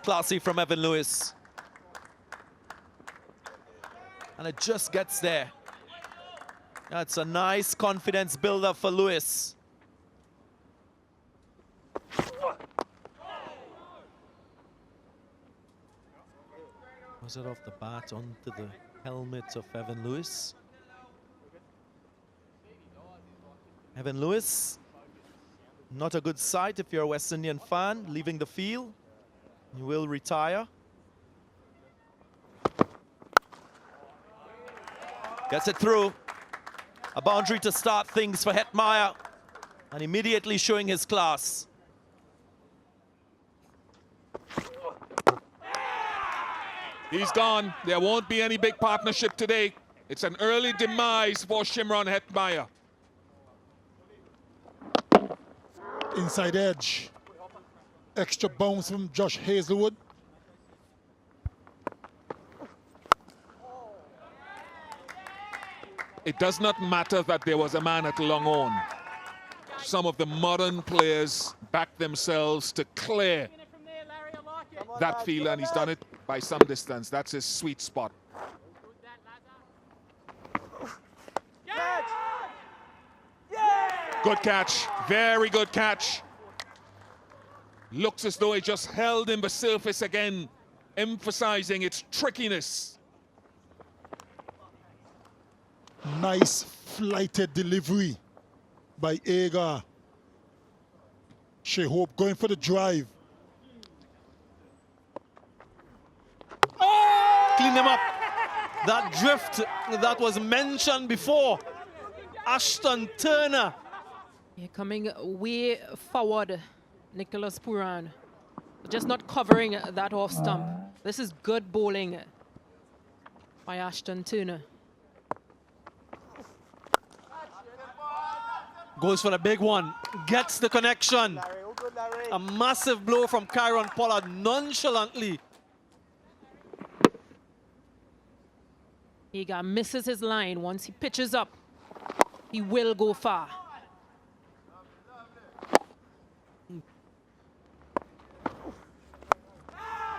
Classy from Evan Lewis. And it just gets there. That's a nice confidence builder for Lewis. Was it off the bat onto the helmet of Evan Lewis? Evan Lewis, not a good sight if you're a West Indian fan, leaving the field. He will retire. Gets it through. A boundary to start things for Hetmeyer. And immediately showing his class. He's gone. There won't be any big partnership today. It's an early demise for Shimron Hetmeyer. Inside edge. Extra bounce from Josh Hazelwood. It does not matter that there was a man at long on. Some of the modern players back themselves to clear that field, and he's done it by some distance. That's his sweet spot. Good catch, very good catch. Looks as though he just held in the surface again, emphasizing its trickiness. Nice flighted delivery by Agar. Shehope going for the drive. Clean him up. That drift that was mentioned before. Ashton Turner. Yeah, coming way forward, Nicholas Puran. Just not covering that off stump. This is good bowling by Ashton Turner. Goes for the big one. Gets the connection. A massive blow from Kyron Pollard nonchalantly. Agar misses his line. Once he pitches up, he will go far.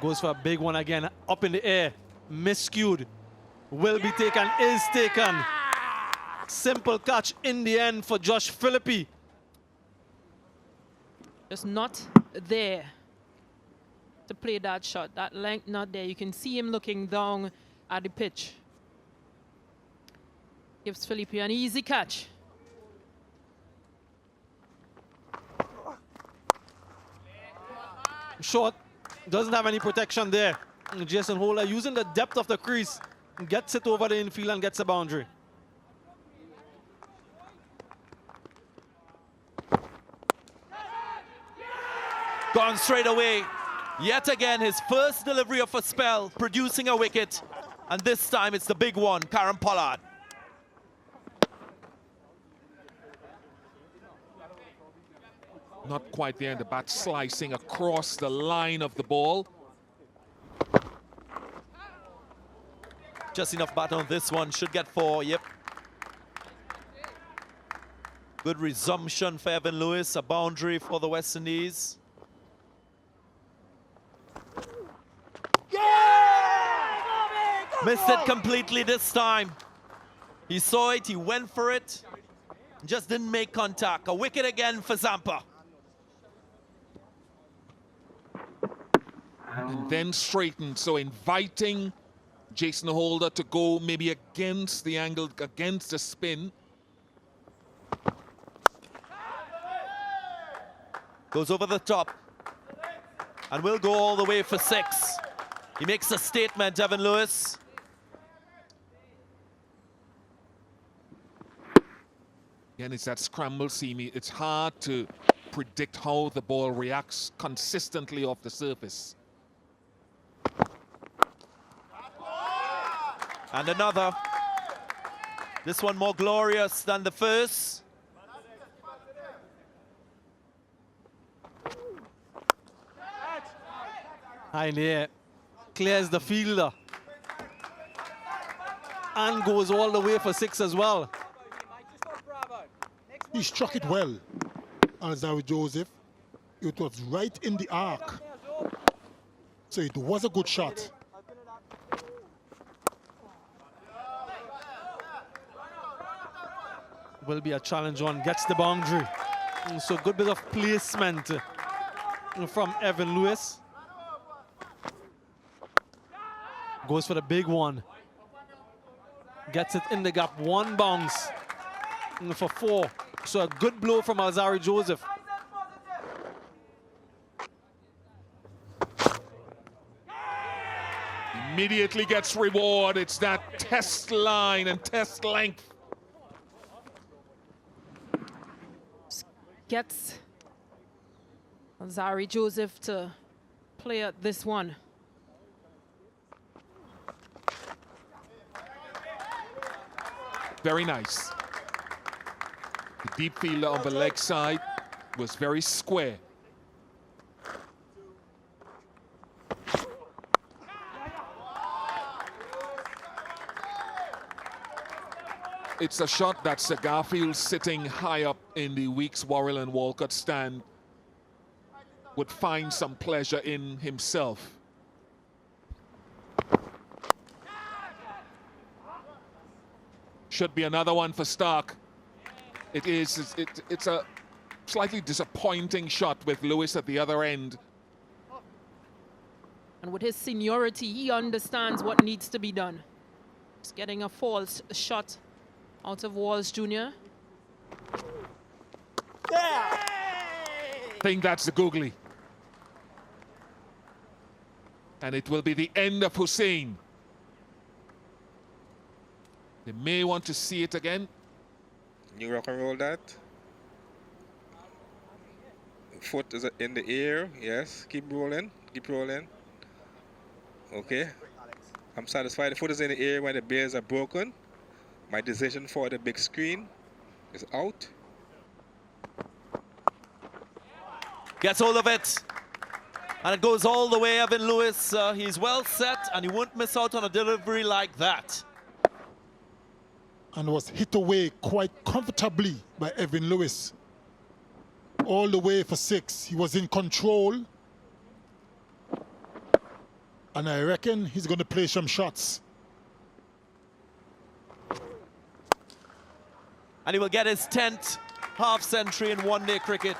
Goes for a big one again, up in the air, miscued, will be taken, is taken. Simple catch in the end for Josh Philippi. Just not there to play that shot. That length not there. You can see him looking down at the pitch. Gives Philippi an easy catch. Short, doesn't have any protection there. Jason Holder using the depth of the crease, gets it over the infield and gets a boundary. Gone straight away. Yet again, his first delivery of a spell, producing a wicket. And this time it's the big one, Kyron Pollard. Not quite there, and the bat slicing across the line of the ball. Just enough bat on this one, should get 4, yep. Good resumption for Evan Lewis, a boundary for the West Indies. Missed it completely this time. He saw it, he went for it, just didn't make contact. A wicket again for Zampa. And then straightened, so inviting Jason Holder to go maybe against the angle, against the spin. Goes over the top and will go all the way for 6. He makes a statement, Evan Lewis. Again, it's that scramble seam. It's hard to predict how the ball reacts consistently off the surface. And another. This one more glorious than the first. High in the air. Clears the fielder. And goes all the way for 6 as well. He struck it well, Alzari Joseph. It was right in the arc. So it was a good shot. Will be a challenge on, gets the boundary. So good bit of placement from Evan Lewis. Goes for the big one. Gets it in the gap, one bounce for 4. So a good blow from Alzari Joseph. Immediately gets reward. It's that test line and test length. Gets Alzari Joseph to play at this one. Very nice. The deep fielder on the leg side was very square. It's a shot that Sir Garfield, sitting high up in the Weeks, Worrell and Walcott stand, would find some pleasure in himself. Should be another one for Stark. It is. It's a slightly disappointing shot with Lewis at the other end. And with his seniority, he understands what needs to be done. He's getting a false shot out of Walls Jr. I think that's the googly. And it will be the end of Hussein. They may want to see it again. You rock and roll that. Foot is in the air. Yes. Keep rolling. Keep rolling. Okay. I'm satisfied. The foot is in the air when the bears are broken. My decision for the big screen is out. Gets hold of it. And it goes all the way. Evan Lewis, he's well set and he won't miss out on a delivery like that. And was hit away quite comfortably by Evan Lewis. All the way for 6. He was in control. And I reckon he's going to play some shots. And he will get his 10th half-century in one-day cricket.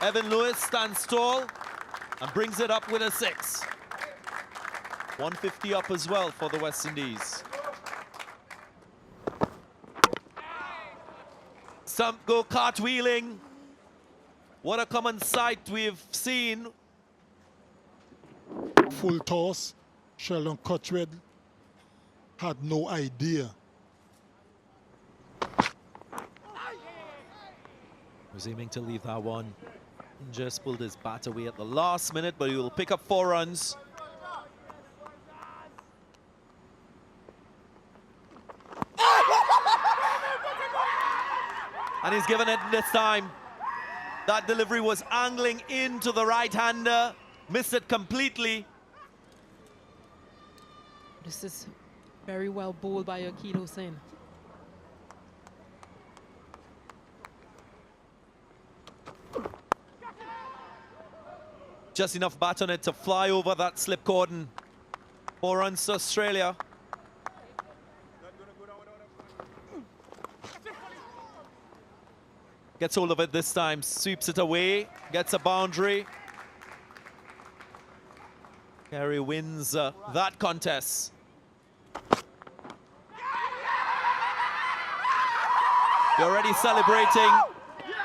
Evan Lewis stands tall and brings it up with a 6. 150 up as well for the West Indies. Some go cartwheeling. What a common sight we've seen. Full toss. Sheldon Cotchred had no idea. Was aiming to leave that one. Just pulled his bat away at the last minute, but he will pick up 4 runs. And he's given it this time. That delivery was angling into the right-hander. Missed it completely. This is very well bowled by Akil Hussain. Just enough bat on it to fly over that slip cordon. 4 runs to Australia. Gets hold of it this time, sweeps it away, gets a boundary. Carey wins that contest. You're already celebrating.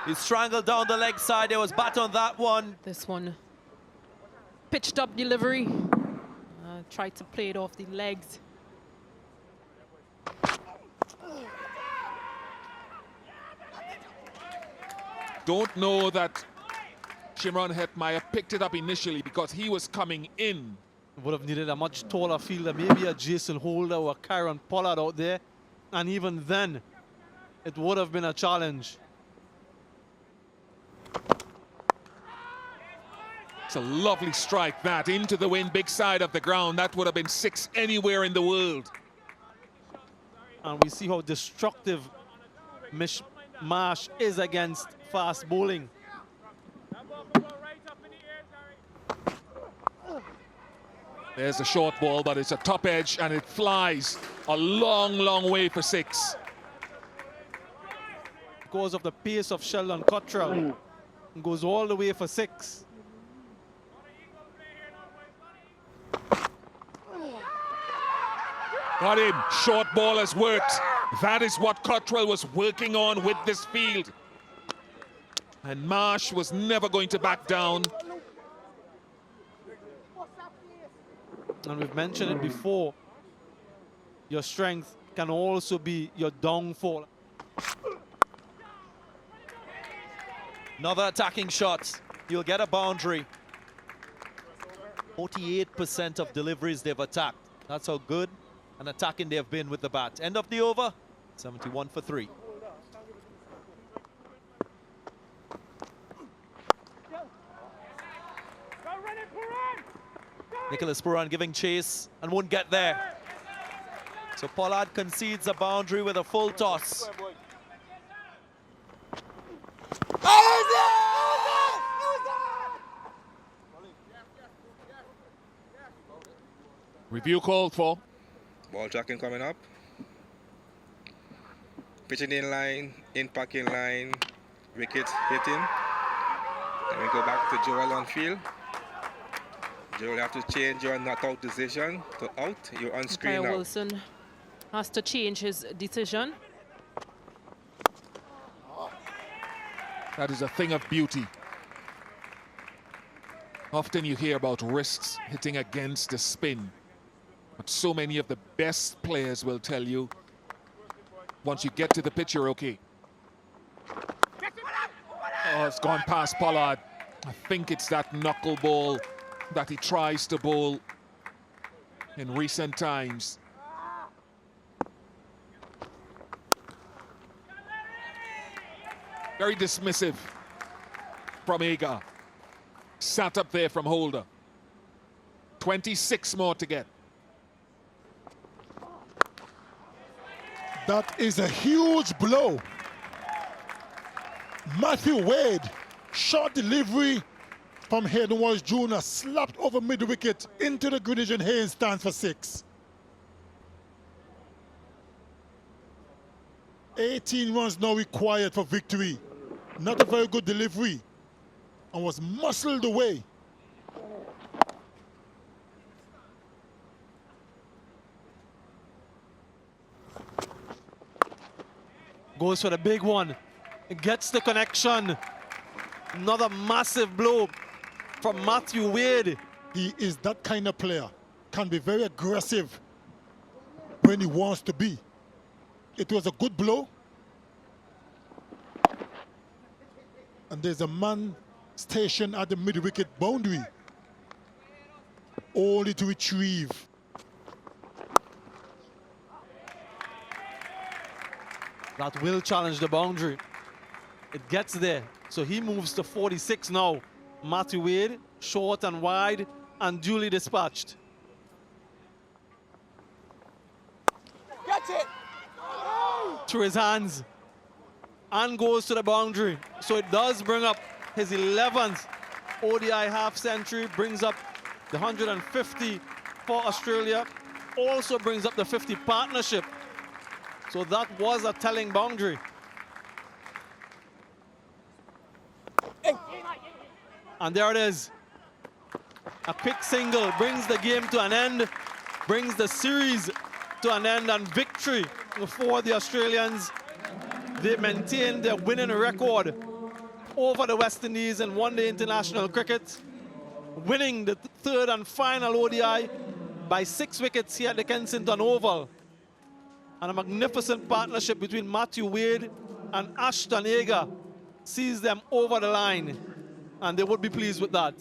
He strangled down the leg side. There was bat on that one. This one, pitched up delivery. Tried to play it off the legs. Don't know that Shimron Hetmeyer picked it up initially because he was coming in. Would have needed a much taller fielder, maybe a Jason Holder or a Kyron Pollard out there. And even then, it would have been a challenge. It's a lovely strike, that, into the wind, big side of the ground. That would have been 6 anywhere in the world. And we see how destructive Marsh is against fast bowling. There's a short ball, but it's a top edge and it flies a long, long way for 6. Because of the pace of Sheldon Cottrell, goes all the way for 6. Got him. Short ball has worked. That is what Cottrell was working on with this field. And Marsh was never going to back down. And we've mentioned it before, your strength can also be your downfall. Another attacking shot. He'll get a boundary. 48% of deliveries they've attacked. That's how good and attacking they have been with the bat. End of the over, 71 for 3. Nicholas Puran giving chase and won't get there. So Pollard concedes a boundary with a full toss. Review called for. Ball tracking coming up. Pitching in line, impact in line, wicket hitting. Then we go back to Joel on field. Joel have to change your not out decision to out. You're on screen now. Wilson has to change his decision. That is a thing of beauty. Often you hear about wrists hitting against the spin. But so many of the best players will tell you, once you get to the pitch, you're okay. Oh, it's gone past Pollard. I think it's that knuckle ball that he tries to bowl in recent times. Very dismissive from Agar. Sat up there from Holder. 26 more to get. That is a huge blow. Matthew Wade, short delivery from Hayden Walsh Jr. slapped over mid-wicket into the Greenwich and Haynes stands for 6. 18 runs now required for victory. Not a very good delivery and was muscled away. Goes for the big one. It gets the connection. Another massive blow from Matthew Wade. He is that kind of player. Can be very aggressive when he wants to be. It was a good blow. And there's a man stationed at the mid-wicket boundary, only to retrieve. That will challenge the boundary. It gets there. So he moves to 46 now. Matthew Wade, short and wide, and duly dispatched. Gets it! Through his hands. And goes to the boundary. So it does bring up his 11th ODI half century, brings up the 150 for Australia, also brings up the 50 partnership. So that was a telling boundary. And there it is. A quick single brings the game to an end, brings the series to an end, and victory for the Australians. They maintained their winning record over the West Indies in one-day international cricket, winning the third and final ODI by 6 wickets here at the Kensington Oval. And a magnificent partnership between Matthew Wade and Ashton Agar sees them over the line, and they would be pleased with that.